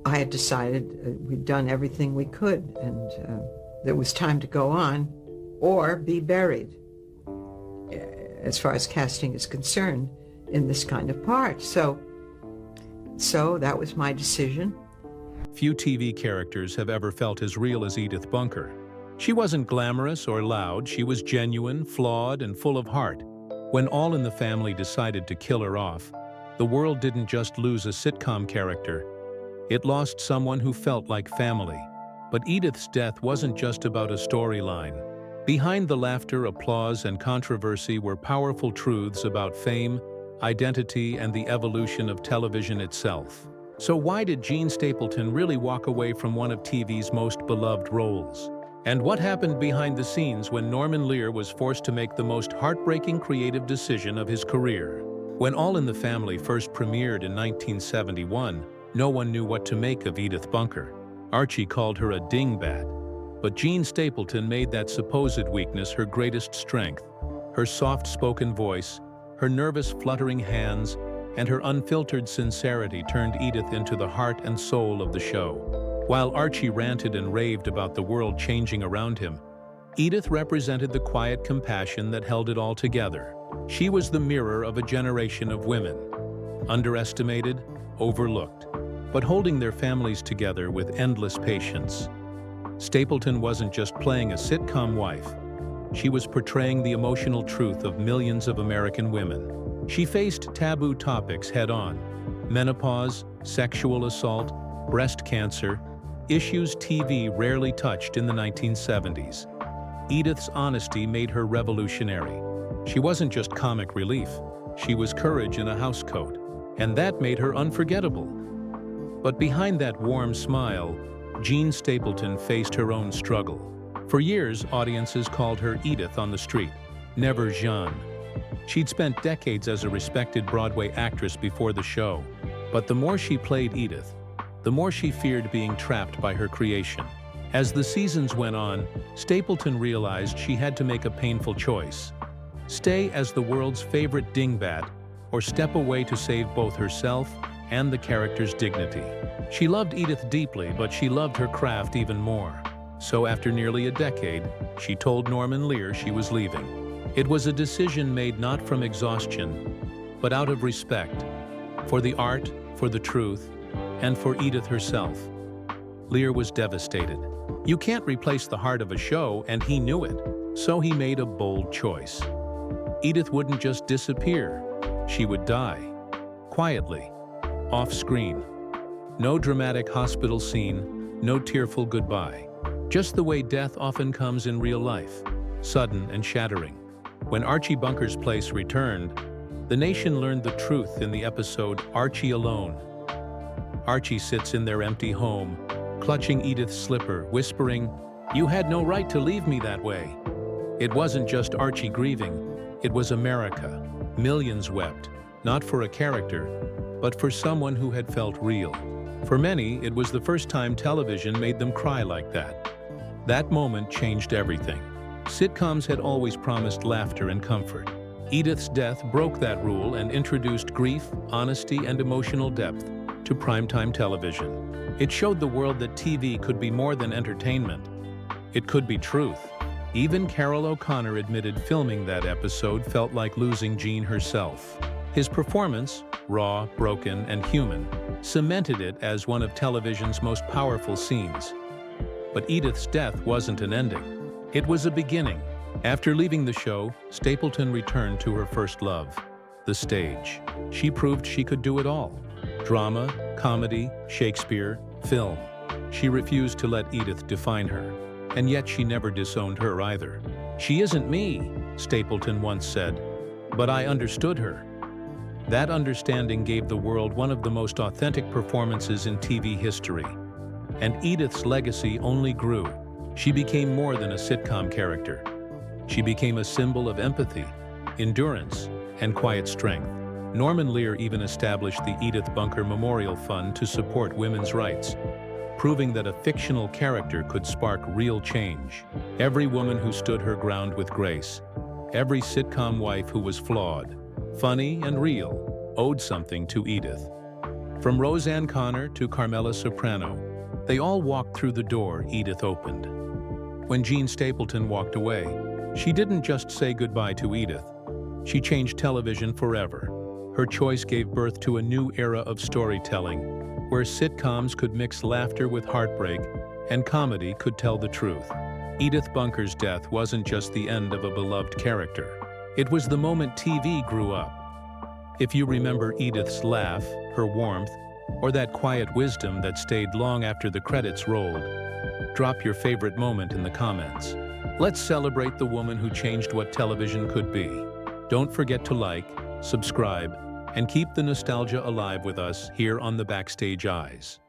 I had decided we'd done everything we could, and there was time to go on or be buried, as far as casting is concerned, in this kind of part. So that was my decision. Few TV characters have ever felt as real as Edith Bunker. She wasn't glamorous or loud, she was genuine, flawed, and full of heart. When All in the Family decided to kill her off, the world didn't just lose a sitcom character, it lost someone who felt like family. But Edith's death wasn't just about a storyline. Behind the laughter, applause, and controversy were powerful truths about fame, identity, and the evolution of television itself. So why did Jean Stapleton really walk away from one of TV's most beloved roles? And what happened behind the scenes when Norman Lear was forced to make the most heartbreaking creative decision of his career? When All in the Family first premiered in 1971, no one knew what to make of Edith Bunker. Archie called her a dingbat. But Jean Stapleton made that supposed weakness her greatest strength. Her soft-spoken voice, her nervous fluttering hands, and her unfiltered sincerity turned Edith into the heart and soul of the show. While Archie ranted and raved about the world changing around him, Edith represented the quiet compassion that held it all together. She was the mirror of a generation of women, underestimated, overlooked, but holding their families together with endless patience. Stapleton wasn't just playing a sitcom wife. She was portraying the emotional truth of millions of American women. She faced taboo topics head-on: menopause, sexual assault, breast cancer, issues TV rarely touched in the 1970s. Edith's honesty made her revolutionary. She wasn't just comic relief, she was courage in a housecoat, and that made her unforgettable. But behind that warm smile, Jean Stapleton faced her own struggle. For years, audiences called her Edith on the street, never Jean. She'd spent decades as a respected Broadway actress before the show, but the more she played Edith, the more she feared being trapped by her creation. As the seasons went on, Stapleton realized she had to make a painful choice: stay as the world's favorite dingbat, or step away to save both herself and the character's dignity. She loved Edith deeply, but she loved her craft even more. So after nearly a decade, she told Norman Lear she was leaving. It was a decision made not from exhaustion, but out of respect, for the art, for the truth, and for Edith herself. Lear was devastated. You can't replace the heart of a show, and he knew it, so he made a bold choice. Edith wouldn't just disappear, she would die, quietly, off-screen. No dramatic hospital scene, no tearful goodbye. Just the way death often comes in real life, sudden and shattering. When Archie Bunker's place returned, the nation learned the truth in the episode Archie Alone. Archie sits in their empty home, clutching Edith's slipper, whispering, "You had no right to leave me that way." It wasn't just Archie grieving, it was America. Millions wept, not for a character, but for someone who had felt real. For many, it was the first time television made them cry like that. That moment changed everything. Sitcoms had always promised laughter and comfort. Edith's death broke that rule and introduced grief, honesty, and emotional depth to primetime television. It showed the world that TV could be more than entertainment. It could be truth. Even Carol O'Connor admitted filming that episode felt like losing Jean herself. His performance, raw, broken, and human, cemented it as one of television's most powerful scenes. But Edith's death wasn't an ending. It was a beginning. After leaving the show, Stapleton returned to her first love, the stage. She proved she could do it all: drama, comedy, Shakespeare, film. She refused to let Edith define her, and yet she never disowned her either. "She isn't me," Stapleton once said, "but I understood her." That understanding gave the world one of the most authentic performances in TV history. And Edith's legacy only grew. She became more than a sitcom character. She became a symbol of empathy, endurance, and quiet strength. Norman Lear even established the Edith Bunker Memorial Fund to support women's rights, proving that a fictional character could spark real change. Every woman who stood her ground with grace, every sitcom wife who was flawed, funny, and real, owed something to Edith. From Roseanne Connor to Carmela Soprano, they all walked through the door Edith opened. When Jean Stapleton walked away, she didn't just say goodbye to Edith. She changed television forever. Her choice gave birth to a new era of storytelling, where sitcoms could mix laughter with heartbreak and comedy could tell the truth. Edith Bunker's death wasn't just the end of a beloved character. It was the moment TV grew up. If you remember Edith's laugh, her warmth, or that quiet wisdom that stayed long after the credits rolled, drop your favorite moment in the comments. Let's celebrate the woman who changed what television could be. Don't forget to like, subscribe, and keep the nostalgia alive with us here on the Backstage Eyes.